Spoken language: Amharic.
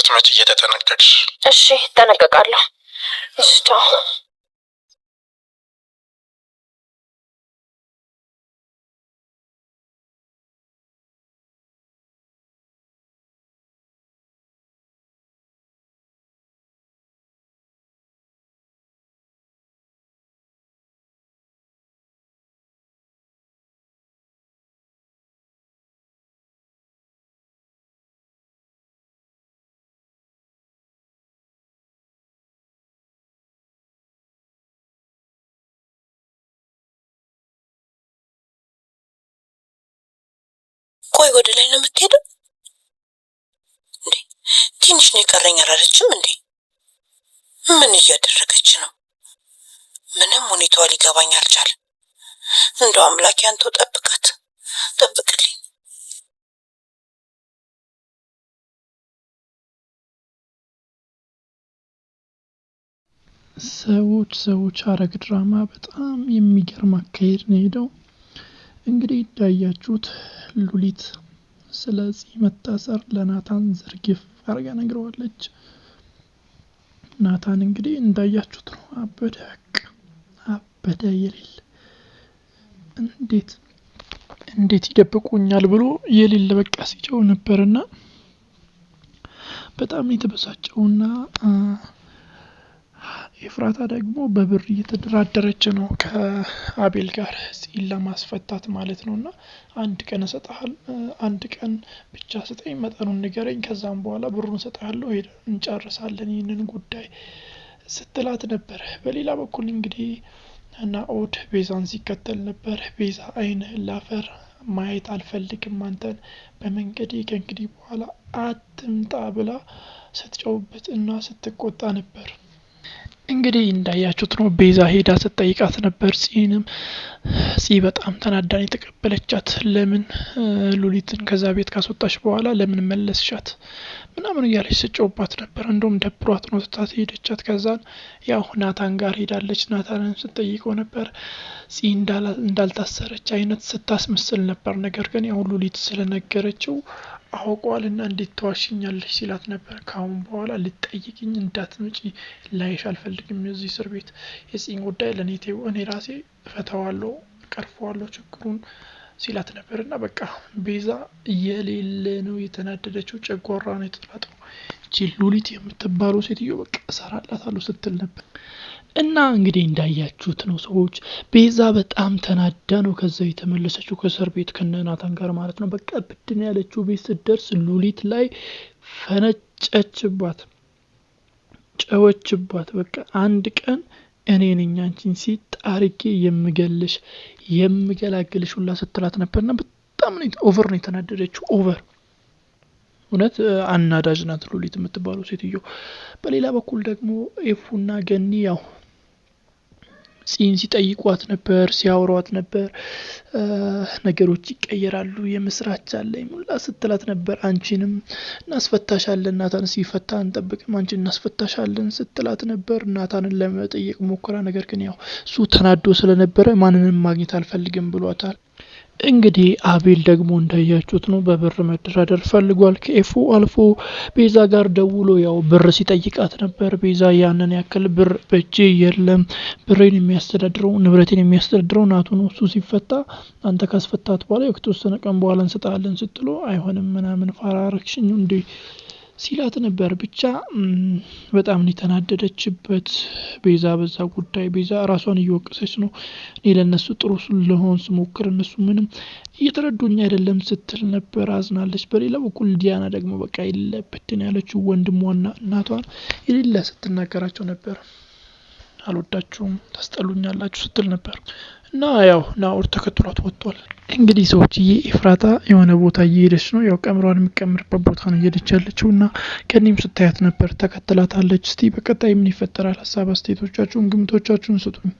ስትመጪ እየተጠነቀቅሽ። እሺ እጠነቀቃለሁ። እሺ ቻው። ቆይ ወደ ላይ ነው የምትሄደው እንዴ? ትንሽ ነው የቀረኝ አላለችም እንዴ? ምን እያደረገች ነው? ምንም ሁኔታዋ ሊገባኝ አልቻለም። እንደው አምላኬ አንተው ጠብቃት፣ ጠብቅልኝ። ሰዎች ሐረግ ድራማ በጣም የሚገርም አካሄድ ነው ሄደው። እንግዲህ እንዳያችሁት ሉሊት ስለዚህ መታሰር ለናታን ዝርግፍ አርጋ ነግረዋለች። ናታን እንግዲህ እንዳያችሁት ነው አበደ የሌለ እንዴት ይደብቁኛል ብሎ የሌለ በቃ ሲጨው ነበርና በጣም የተበሳጨውና ኤፍራታ ደግሞ በብር እየተደራደረች ነው ከአቤል ጋር ሲል ለማስፈታት ማለት ነውና አንድ ቀን ብቻ ስጠኝ፣ መጠኑን ንገረኝ፣ ከዛም በኋላ ብሩን ሰጣለሁ፣ ሄደን እንጨርሳለን ይህንን ጉዳይ ስትላት ነበር። በሌላ በኩል እንግዲህ ናኦድ ቤዛን ሲከተል ነበር። ቤዛ አይንህን ላፈር ማየት አልፈልግም አንተን በመንገዴ ከእንግዲህ በኋላ አትምጣ ብላ ስትጨውበት እና ስትቆጣ ነበር። እንግዲህ እንዳያችሁት ነው ቤዛ ሄዳ ስትጠይቃት ነበር። ጺ በጣም ተናዳን የተቀበለቻት። ለምን ሉሊትን ከዛ ቤት ካስወጣች በኋላ ለምን መለስሻት ምናምን እያለች ስትጮባት ነበር። እንደውም ደብሯት ነው ትታት ሄደቻት። ከዛን ያው ናታን ጋር ሄዳለች። ናታንን ስትጠይቀው ነበር ጺ እንዳልታሰረች አይነት ስታስመስል ነበር። ነገር ግን ያው ሉሊት ስለነገረችው አውቋልና እንዴት ተዋሽኛለሽ ሲላት ነበር። ካሁን በኋላ ልትጠይቅኝ እንዳትመጪ ላይሽ አልፈልግም እዚህ እስር ቤት። የጺን ጉዳይ ለኔ ተይው፣ እኔ ራሴ እፈታዋለሁ፣ ቀርፈዋለሁ ችግሩን ሲላት ነበርና በቃ ቤዛ የሌለ ነው የተናደደችው። ጨጓራ ነው የተጣጣው። እቺ ሉሊት የምትባለው ሴትዮ በቃ ሰራላታለሁ ስትል ነበር። እና እንግዲህ እንዳያችሁት ነው ሰዎች ቤዛ በጣም ተናዳ ነው ከዛ የተመለሰችው ከእስር ቤት ከነናታን ጋር ማለት ነው። በቃ ብድን ያለችው ቤት ስትደርስ ሉሊት ላይ ፈነጨችባት፣ ጨወችባት። በቃ አንድ ቀን እኔ ነኝ አንቺን ሲጣርጌ የምገላግልሽ ሁላ ስትላት ነበርና በጣም ኦቨር ነው የተናደደችው። ኦቨር እውነት አናዳጅ ናት ሉሊት የምትባለው ሴትዮ። በሌላ በኩል ደግሞ ኤፉና ገኒ ያው ጺን ሲጠይቋት ነበር፣ ሲያወሯት ነበር። ነገሮች ይቀየራሉ፣ የምስራች አለኝ ሙላ ስትላት ነበር። አንቺንም እናስፈታሻለን፣ ናታን ሲፈታ አንጠብቅም፣ አንቺን እናስፈታሻለን ስትላት ነበር። ናታንን ለመጠየቅ ሞክራ፣ ነገር ግን ያው እሱ ተናዶ ስለነበረ ማንንም ማግኘት አልፈልግም ብሏታል። እንግዲህ አቤል ደግሞ እንዳያችሁት ነው በብር መደራደር ፈልጓል። ከኤፉ አልፎ ቤዛ ጋር ደውሎ ያው ብር ሲጠይቃት ነበር። ቤዛ ያንን ያክል ብር በእጄ የለም፣ ብሬን የሚያስተዳድረው ንብረቴን የሚያስተዳድረው ናቱ ነው፣ እሱ ሲፈታ አንተ ካስፈታት በኋላ ከተወሰነ ቀን በኋላ እንሰጣለን ስትሎ አይሆንም ምናምን ፈራረክሽኝ እንዴ ሲላት ነበር። ብቻ በጣም የተናደደችበት ቤዛ በዛ ጉዳይ። ቤዛ ራሷን እየወቀሰች ነው። እኔ ለነሱ ጥሩ ስለሆን ስሞክር እነሱ ምንም እየተረዱኝ አይደለም ስትል ነበር፣ አዝናለች። በሌላ በኩል ዲያና ደግሞ በቃ የለብትን ያለችው ወንድሟና እናቷን የሌለ ስትናገራቸው ነበር። አልወዳችሁም፣ ታስጠሉኛላችሁ ስትል ነበር። እና ያው ናኦድ ተከትሏት ወጥቷል። እንግዲህ ሰዎችዬ ኤፍራታ የሆነ ቦታ እየሄደች ነው። ያው ቀምሯን የሚቀምርበት ቦታ ነው እየሄደች ያለችው እና ከኒም ስታያት ነበር ተከትላታለች። እስቲ በቀጣይ ምን ይፈጠራል? ሀሳብ አስተያየቶቻችሁን ግምቶቻችሁን ስጡኝ።